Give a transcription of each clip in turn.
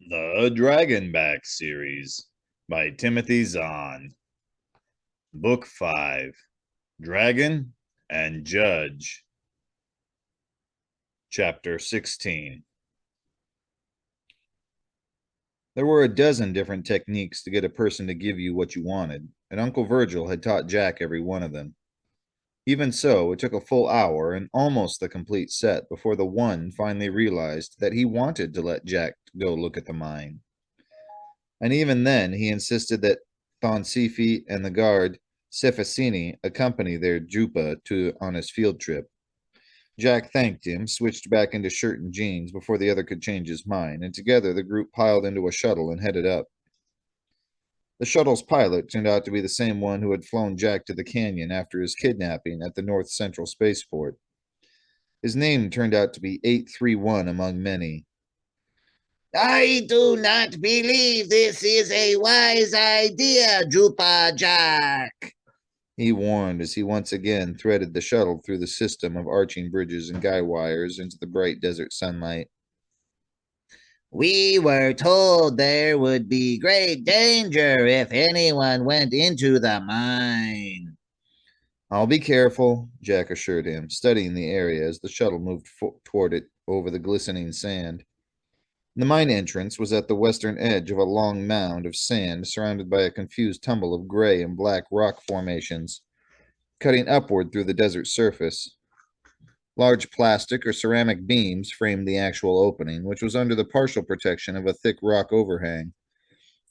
The Dragonback series by Timothy Zahn. Book 5, Dragon and Judge. Chapter 16. There were a dozen different techniques to get a person to give you what you wanted, and Uncle Virgil had taught Jack every one of them. Even so, it took a full hour and almost the complete set before the one finally realized that he wanted to let Jack go look at the mine. And even then, he insisted that Thonsifi and the guard Cephasini accompany their Jupa on his field trip. Jack thanked him, switched back into shirt and jeans before the other could change his mind, and together the group piled into a shuttle and headed up. The shuttle's pilot turned out to be the same one who had flown Jack to the canyon after his kidnapping at the North Central Spaceport. His name turned out to be 831 among many. I do not believe this is a wise idea, Jupa Jack, he warned as he once again threaded the shuttle through the system of arching bridges and guy wires into the bright desert sunlight. We were told there would be great danger if anyone went into the mine. I'll be careful, Jack assured him, studying the area as the shuttle moved toward it over the glistening sand. The mine entrance was at the western edge of a long mound of sand surrounded by a confused tumble of gray and black rock formations, cutting upward through the desert surface. Large plastic or ceramic beams framed the actual opening, which was under the partial protection of a thick rock overhang.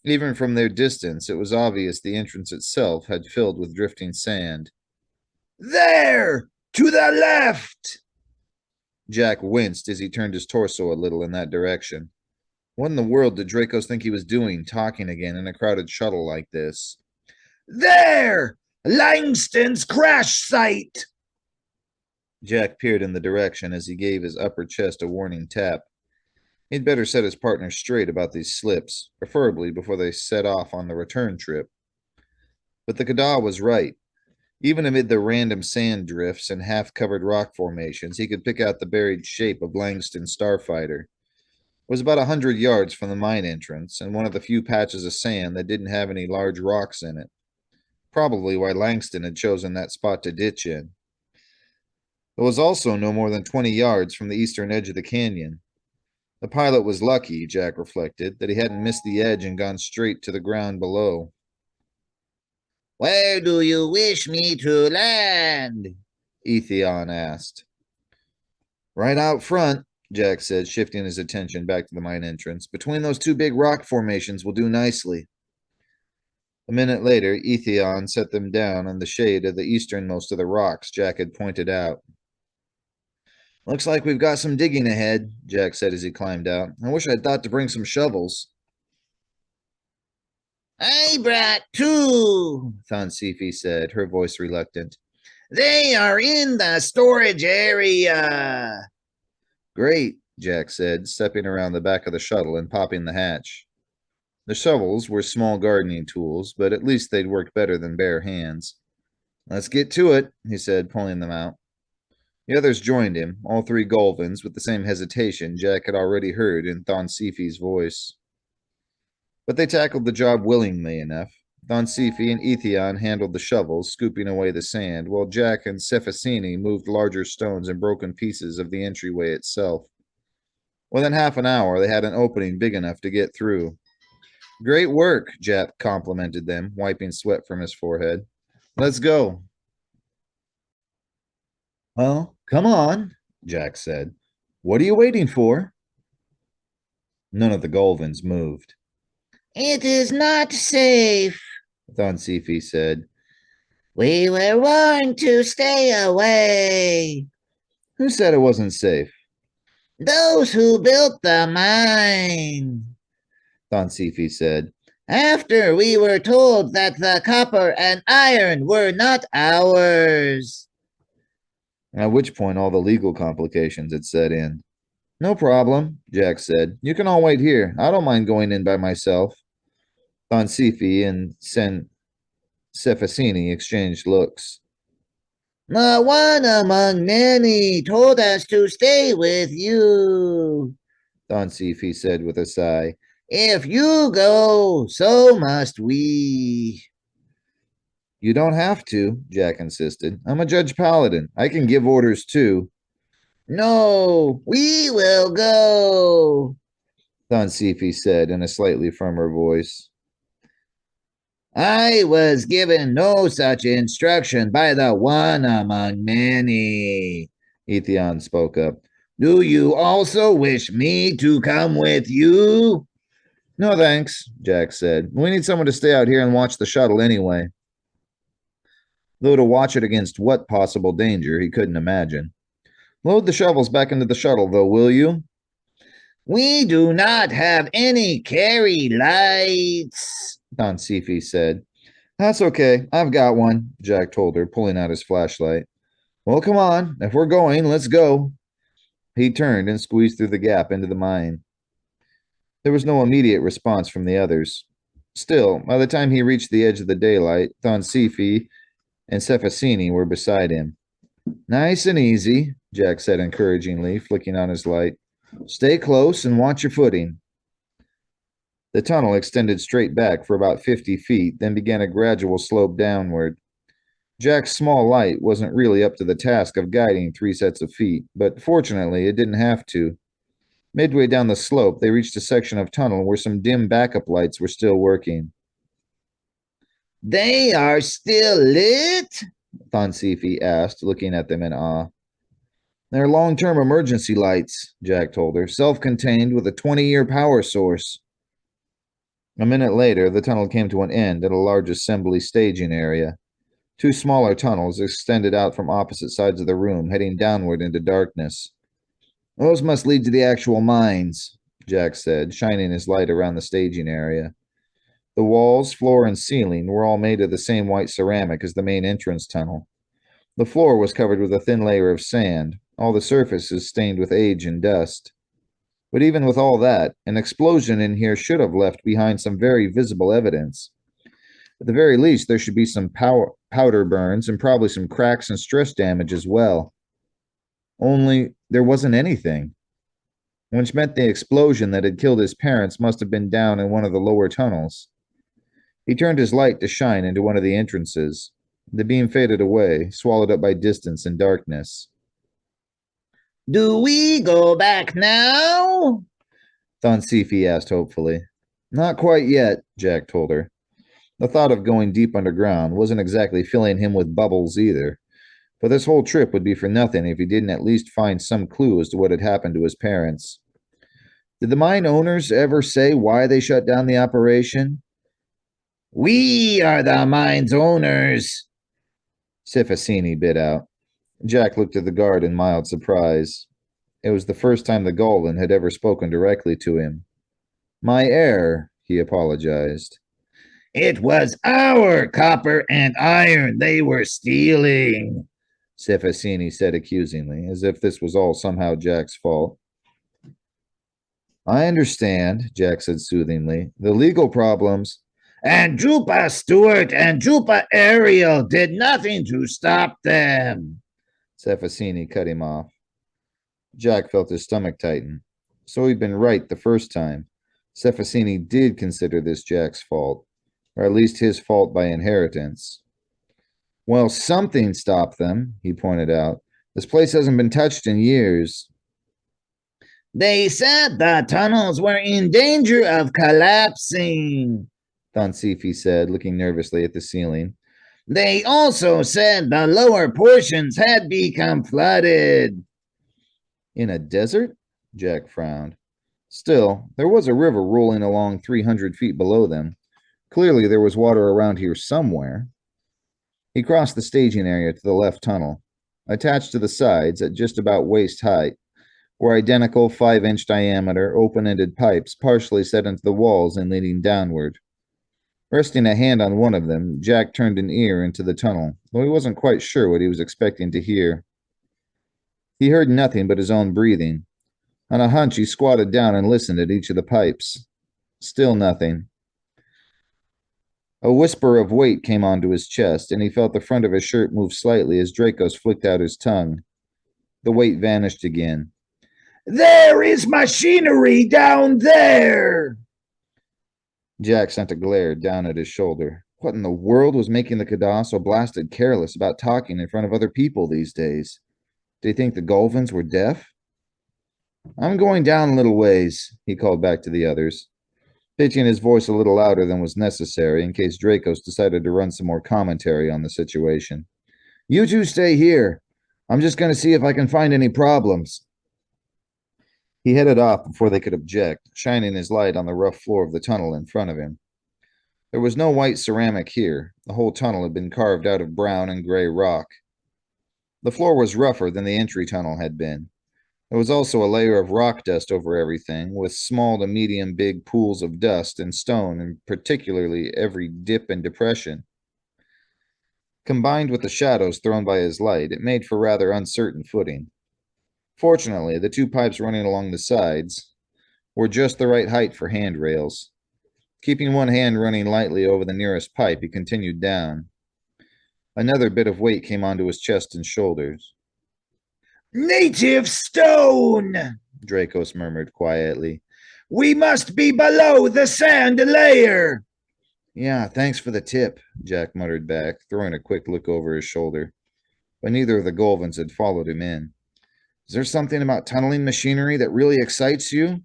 Even from their distance, it was obvious the entrance itself had filled with drifting sand. There! To the left! Jack winced as he turned his torso a little in that direction. What in the world did Dracos think he was doing, talking again in a crowded shuttle like this? There! Langston's crash site! Jack peered in the direction as he gave his upper chest a warning tap. He'd better set his partner straight about these slips, preferably before they set off on the return trip. But the Kada was right. Even amid the random sand drifts and half-covered rock formations, he could pick out the buried shape of Langston's starfighter. It was about 100 yards from the mine entrance, and one of the few patches of sand that didn't have any large rocks in it. Probably why Langston had chosen that spot to ditch in. It was also no more than 20 yards from the eastern edge of the canyon. The pilot was lucky, Jack reflected, that he hadn't missed the edge and gone straight to the ground below. Where do you wish me to land? Etheon asked. Right out front, Jack said, shifting his attention back to the mine entrance. Between those two big rock formations will do nicely. A minute later, Etheon set them down in the shade of the easternmost of the rocks Jack had pointed out. Looks like we've got some digging ahead, Jack said as he climbed out. I wish I'd thought to bring some shovels. I brought two, Thonsifi said, her voice reluctant. They are in the storage area. Great, Jack said, stepping around the back of the shuttle and popping the hatch. The shovels were small gardening tools, but at least they'd work better than bare hands. Let's get to it, he said, pulling them out. The others joined him, all three Golvins, with the same hesitation Jack had already heard in Thonsifi's voice. But they tackled the job willingly enough. Thonsifi and Etheon handled the shovels, scooping away the sand, while Jack and Cephasini moved larger stones and broken pieces of the entryway itself. Within half an hour, they had an opening big enough to get through. Great work, Jack complimented them, wiping sweat from his forehead. Let's go. Well, come on, Jack said. What are you waiting for? None of the Golvins moved. It is not safe, Thonsifi said. We were warned to stay away. Who said it wasn't safe? Those who built the mine, Thonsifi said. After we were told that the copper and iron were not ours. At which point all the legal complications had set in. No problem, Jack said. You can all wait here. I don't mind going in by myself. Thonsifi and Cephasini exchanged looks. The one among many told us to stay with you, Thonsifi said with a sigh. If you go, so must we. You don't have to, Jack insisted. I'm a Judge Paladin. I can give orders too. No, we will go. Don Sifi said in a slightly firmer voice. I was given no such instruction by the one among many. Etheon spoke up. Do you also wish me to come with you? No thanks, Jack said. We need someone to stay out here and watch the shuttle anyway. Though to watch it against what possible danger, he couldn't imagine. Load the shovels back into the shuttle, though, will you? We do not have any carry lights, Don Sifi said. That's okay. I've got one, Jack told her, pulling out his flashlight. Well, come on. If we're going, let's go. He turned and squeezed through the gap into the mine. There was no immediate response from the others. Still, by the time he reached the edge of the daylight, Don Sifi and Cephasini were beside him. Nice and easy, Jack said encouragingly, flicking on his light. Stay close and watch your footing. The tunnel extended straight back for about 50 feet, then began a gradual slope downward. Jack's small light wasn't really up to the task of guiding 3 sets of feet, but fortunately it didn't have to. Midway down the slope, they reached a section of tunnel where some dim backup lights were still working. They are still lit? Don Sifi asked, looking at them in awe. They're long-term emergency lights, Jack told her, self-contained with a 20-year power source. A minute later, the tunnel came to an end at a large assembly staging area. 2 smaller tunnels extended out from opposite sides of the room, heading downward into darkness. Those must lead to the actual mines, Jack said, shining his light around the staging area. The walls, floor, and ceiling were all made of the same white ceramic as the main entrance tunnel. The floor was covered with a thin layer of sand, all the surfaces stained with age and dust. But even with all that, an explosion in here should have left behind some very visible evidence. At the very least, there should be some powder burns and probably some cracks and stress damage as well. Only there wasn't anything, which meant the explosion that had killed his parents must have been down in one of the lower tunnels. He turned his light to shine into one of the entrances. The beam faded away, swallowed up by distance and darkness. Do we go back now? Don Sifi asked hopefully. Not quite yet, Jack told her. The thought of going deep underground wasn't exactly filling him with bubbles either. But this whole trip would be for nothing if he didn't at least find some clue as to what had happened to his parents. Did the mine owners ever say why they shut down the operation? We are the mine's owners, Cephasini bit out. Jack looked at the guard in mild surprise. It was the first time the Golden had ever spoken directly to him. My error, he apologized. It was our copper and iron they were stealing, Cephasini said accusingly, as if this was all somehow Jack's fault. I understand, Jack said soothingly. The legal problems. And Drupa Stewart and Drupa Ariel did nothing to stop them. Cephasini cut him off. Jack felt his stomach tighten. So he'd been right the first time. Cephasini did consider this Jack's fault, or at least his fault by inheritance. Well, something stopped them, he pointed out. This place hasn't been touched in years. They said the tunnels were in danger of collapsing, Don Sifi said, looking nervously at the ceiling. They also said the lower portions had become flooded. In a desert? Jack frowned. Still, there was a river rolling along 300 feet below them. Clearly there was water around here somewhere. He crossed the staging area to the left tunnel. Attached to the sides, at just about waist height, were identical 5-inch diameter, open-ended pipes partially set into the walls and leading downward. Resting a hand on one of them, Jack turned an ear into the tunnel, though he wasn't quite sure what he was expecting to hear. He heard nothing but his own breathing. On a hunch, he squatted down and listened at each of the pipes. Still nothing. A whisper of weight came onto his chest, and he felt the front of his shirt move slightly as Dracos flicked out his tongue. The weight vanished again. There is machinery down there! Jack sent a glare down at his shoulder. What in the world was making the Kada so blasted careless about talking in front of other people these days? Did he think the Golvins were deaf? I'm going down a little ways, he called back to the others, pitching his voice a little louder than was necessary in case Dracos decided to run some more commentary on the situation. You two stay here. I'm just going to see if I can find any problems. He headed off before they could object, shining his light on the rough floor of the tunnel in front of him. There was no white ceramic here. The whole tunnel had been carved out of brown and gray rock. The floor was rougher than the entry tunnel had been. There was also a layer of rock dust over everything, with small to medium big pools of dust and stone in particularly every dip and depression. Combined with the shadows thrown by his light, it made for rather uncertain footing. Fortunately, the two pipes running along the sides were just the right height for handrails. Keeping one hand running lightly over the nearest pipe, he continued down. Another bit of weight came onto his chest and shoulders. Native stone, Dracos murmured quietly. We must be below the sand layer. Yeah, thanks for the tip, Jack muttered back, throwing a quick look over his shoulder. But neither of the Golvins had followed him in. Is there something about tunneling machinery that really excites you?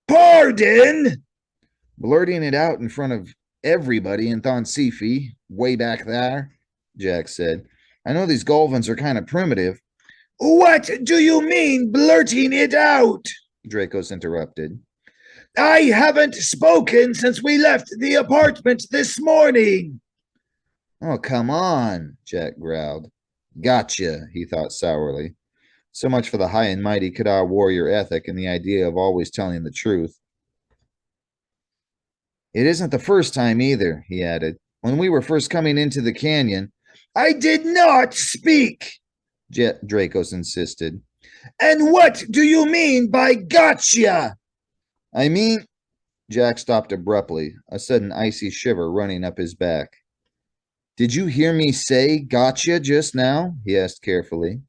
Pardon? Blurting it out in front of everybody in Thonsifi, way back there, Jack said. I know these Golvins are kind of primitive. What do you mean, blurting it out? Dracos interrupted. I haven't spoken since we left the apartment this morning. Oh, come on, Jack growled. Gotcha, he thought sourly. So much for the high and mighty Kada warrior ethic and the idea of always telling the truth. It isn't the first time either, he added. When we were first coming into the canyon, I did not speak, Dracos insisted. And what do you mean by gotcha? I mean, Jack stopped abruptly, a sudden icy shiver running up his back. Did you hear me say gotcha just now? He asked carefully.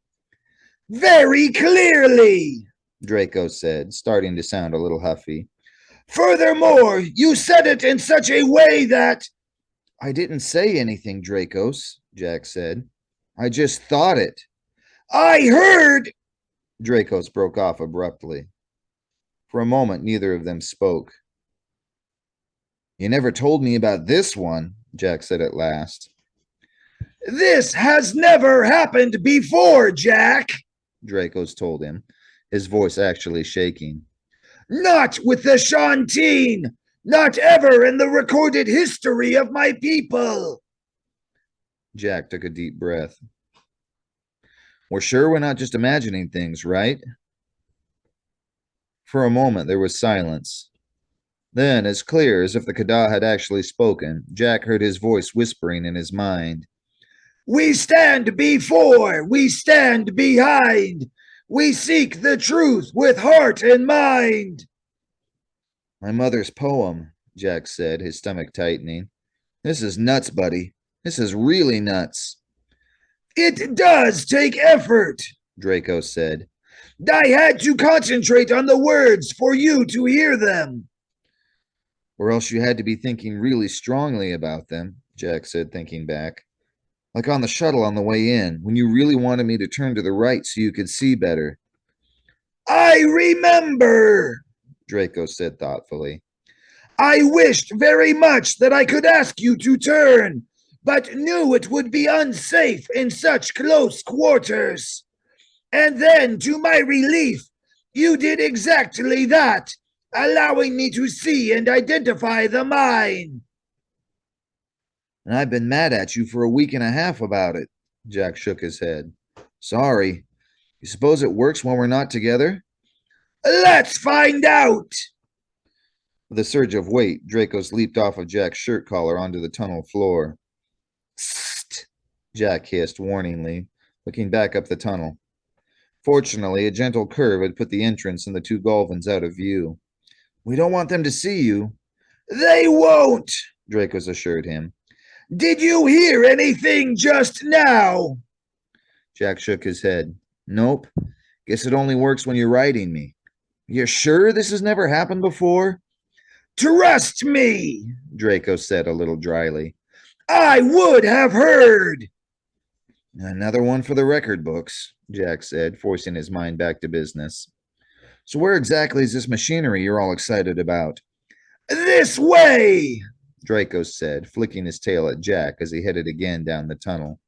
Very clearly, Draco said, starting to sound a little huffy. Furthermore, you said it in such a way that... I didn't say anything, Dracos, Jack said. I just thought it. I heard... Dracos broke off abruptly. For a moment, neither of them spoke. You never told me about this one, Jack said at last. This has never happened before, Jack, Dracos told him, his voice actually shaking. Not with the Shantine! Not ever in the recorded history of my people! Jack took a deep breath. We're sure we're not just imagining things, right? For a moment there was silence. Then, as clear as if the Kada had actually spoken, Jack heard his voice whispering in his mind. We stand before, we stand behind. We seek the truth with heart and mind. My mother's poem, Jack said, his stomach tightening. This is nuts, buddy. This is really nuts. It does take effort, Draco said. I had to concentrate on the words for you to hear them. Or else you had to be thinking really strongly about them, Jack said, thinking back. Like on the shuttle on the way in, when you really wanted me to turn to the right so you could see better. I remember, Draco said thoughtfully. I wished very much that I could ask you to turn, but knew it would be unsafe in such close quarters. And then, to my relief, you did exactly that, allowing me to see and identify the mine. And I've been mad at you for a week and a half about it. Jack shook his head. Sorry. You suppose it works when we're not together? Let's find out. With a surge of weight, Dracos leaped off of Jack's shirt collar onto the tunnel floor. Psst, Jack hissed warningly, looking back up the tunnel. Fortunately, a gentle curve had put the entrance and the two Golvins out of view. We don't want them to see you. They won't, Dracos assured him. Did you hear anything just now? Jack shook his head. Nope. Guess it only works when you're riding me. You're sure this has never happened before? Trust me, Draco said a little dryly. I would have heard. Another one for the record books, Jack said, forcing his mind back to business. So where exactly is this machinery you're all excited about? This way, Draco said, flicking his tail at Jack as he headed again down the tunnel.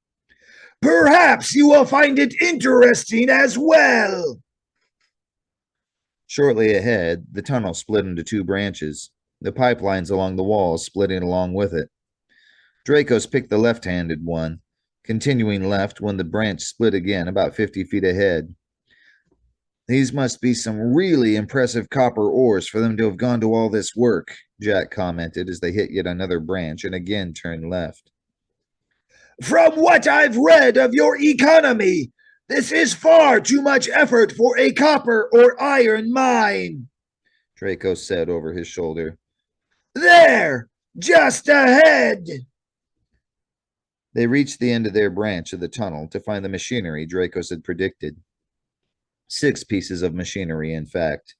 Perhaps you will find it interesting as well. Shortly ahead, the tunnel split into two branches, the pipelines along the walls splitting along with it. Draco's picked the left-handed one, continuing left when the branch split again about 50 feet ahead. These must be some really impressive copper ores for them to have gone to all this work, Jack commented as they hit yet another branch and again turned left. From what I've read of your economy, this is far too much effort for a copper or iron mine, Draco said over his shoulder. There, just ahead. They reached the end of their branch of the tunnel to find the machinery Dracos had predicted. 6 pieces of machinery, in fact.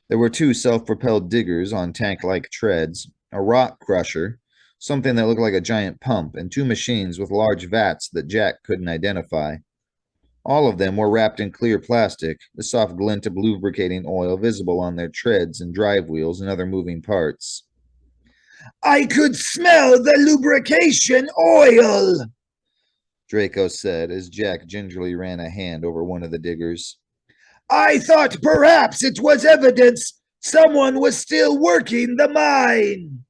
There were 2 self-propelled diggers on tank-like treads, a rock crusher, something that looked like a giant pump, and 2 machines with large vats that Jack couldn't identify. All of them were wrapped in clear plastic, the soft glint of lubricating oil visible on their treads and drive wheels and other moving parts. I could smell the lubrication oil, Draco said as Jack gingerly ran a hand over one of the diggers. I thought perhaps it was evidence someone was still working the mine.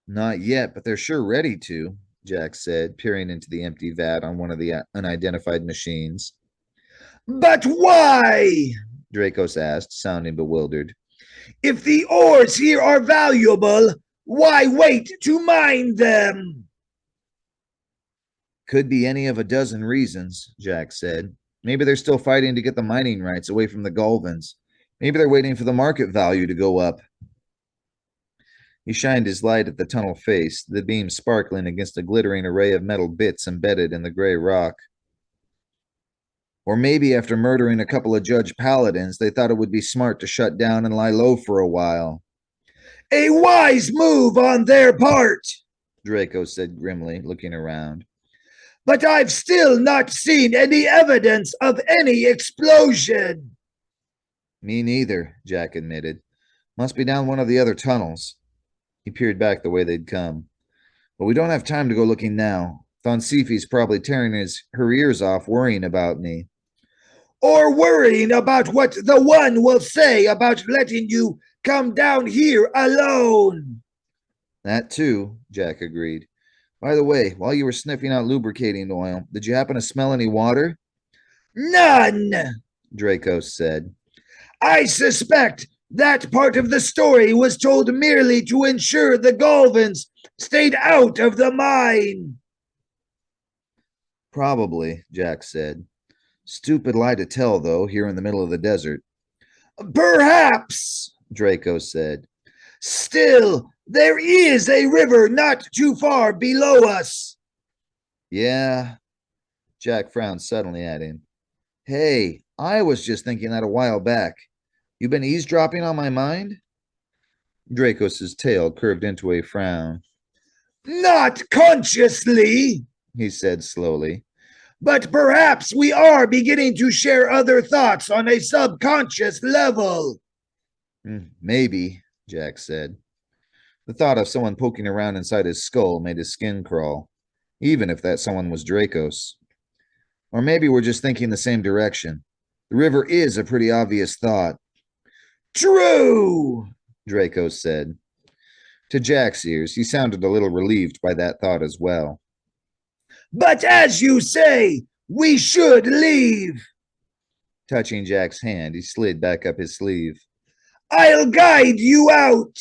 Not yet, but they're sure ready to, Jack said, peering into the empty vat on one of the unidentified machines. But why? Dracos asked, sounding bewildered. If the ores here are valuable, why wait to mine them? Could be any of a dozen reasons, Jack said. Maybe they're still fighting to get the mining rights away from the Gulvins. Maybe they're waiting for the market value to go up. He shined his light at the tunnel face, the beam sparkling against a glittering array of metal bits embedded in the gray rock. Or maybe after murdering a couple of Judge Paladins, they thought it would be smart to shut down and lie low for a while. A wise move on their part, Draco said grimly, looking around. But I've still not seen any evidence of any explosion. Me neither, Jack admitted. Must be down one of the other tunnels. He peered back the way they'd come. But we don't have time to go looking now. Thonsifi's probably tearing her ears off worrying about me. Or worrying about what the one will say about letting you come down here alone. That too, Jack agreed. By the way, while you were sniffing out lubricating oil, did you happen to smell any water? None, Draco said. I suspect that part of the story was told merely to ensure the Gulvins stayed out of the mine. Probably, Jack said. Stupid lie to tell, though, here in the middle of the desert. Perhaps, Draco said. Still, there is a river not too far below us. Yeah. Jack frowned suddenly at him. Hey, I was just thinking that a while back. You been eavesdropping on my mind? Dracos's tail curved into a frown. Not consciously, He said slowly. But perhaps we are beginning to share other thoughts on a subconscious level. Maybe, Jack said. The thought of someone poking around inside his skull made his skin crawl, even if that someone was Dracos. Or maybe we're just thinking the same direction. The river is a pretty obvious thought. True, Dracos said. To Jack's ears, he sounded a little relieved by that thought as well. But as you say, we should leave. Touching Jack's hand, he slid back up his sleeve. I'll guide you out.